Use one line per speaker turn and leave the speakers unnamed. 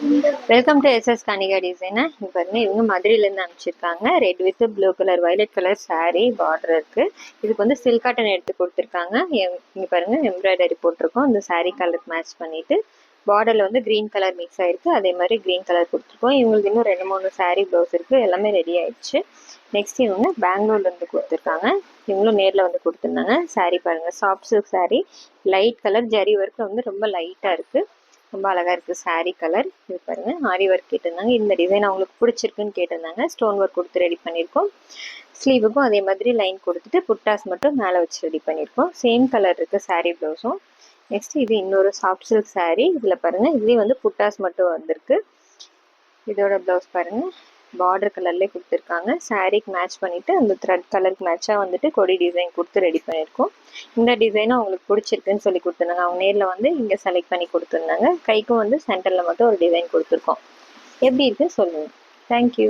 Welcome to SS Kanika designer. இங்கே பாருங்க, இவங்க மதுரையிலேருந்து அனுப்பிச்சிருக்காங்க. Red with blue colour violet colour sari border இருக்கு. இதுக்கு வந்து சில்க் காட்டன் எடுத்து கொடுத்துருக்காங்க. இங்கே பாருங்க, எம்ப்ராய்டரி போட்டிருக்கோம். இந்த சாரீ கலருக்கு மேட்ச் பண்ணிட்டு பார்டரில் வந்து க்ரீன் கலர் மிக்ஸ் ஆயிருக்கு. அதே மாதிரி க்ரீன் கலர் கொடுத்துருக்கோம். இவங்களுக்கு இன்னும் 2-3 சாரீ ப்ளவுஸ் இருக்குது. எல்லாமே ரெடி ஆயிடுச்சு. நெக்ஸ்ட் இவங்க பெங்களூர்லேருந்து கொடுத்துருக்காங்க. இவங்களும் நேரில் வந்து கொடுத்துருந்தாங்க. சாரீ பாருங்கள், soft silk sari, light colour zari work வந்து ரொம்ப லைட்டாக இருக்குது. ரொம்ப அழகாக இருக்குது சாரீ கலர். இது பாருங்கள், ஆரி ஒர்க் கேட்டிருந்தாங்க. இந்த டிசைன் அவங்களுக்கு பிடிச்சிருக்குன்னு கேட்டிருந்தாங்க. ஸ்டோன் ஒர்க் கொடுத்து ரெடி பண்ணியிருக்கோம். ஸ்லீவுக்கும் அதே மாதிரி லைன் கொடுத்துட்டு புட்டாஸ் மட்டும் மேலே வச்சு ரெடி பண்ணியிருக்கோம். சேம் கலர் இருக்குது சாரீ ப்ளவுஸும். நெக்ஸ்ட் இது இன்னொரு சாஃப்ட் சில்க் சாரீ. இதில் பாருங்கள், இதுலேயும் வந்து புட்டாஸ் மட்டும் வந்திருக்கு. இதோட ப்ளவுஸ் பாருங்கள், பார்டர் கலர்லேயே கொடுத்துருக்காங்க. சாரீக்கு மேட்ச் பண்ணிவிட்டு அந்த த்ரெட் கலருக்கு மேட்சாக வந்துட்டு கொடி டிசைன் கொடுத்து ரெடி பண்ணியிருக்கோம். இந்த டிசைனும் அவங்களுக்கு பிடிச்சிருக்குன்னு சொல்லி கொடுத்துருந்தாங்க. அவங்க நேரில் வந்து இங்கே செலக்ட் பண்ணி கொடுத்துருந்தாங்க. கைக்கும் வந்து சென்டரில் மட்டும் ஒரு டிசைன் கொடுத்துருக்கோம். எப்படி இருக்குன்னு சொல்லுங்கள். தேங்க்யூ.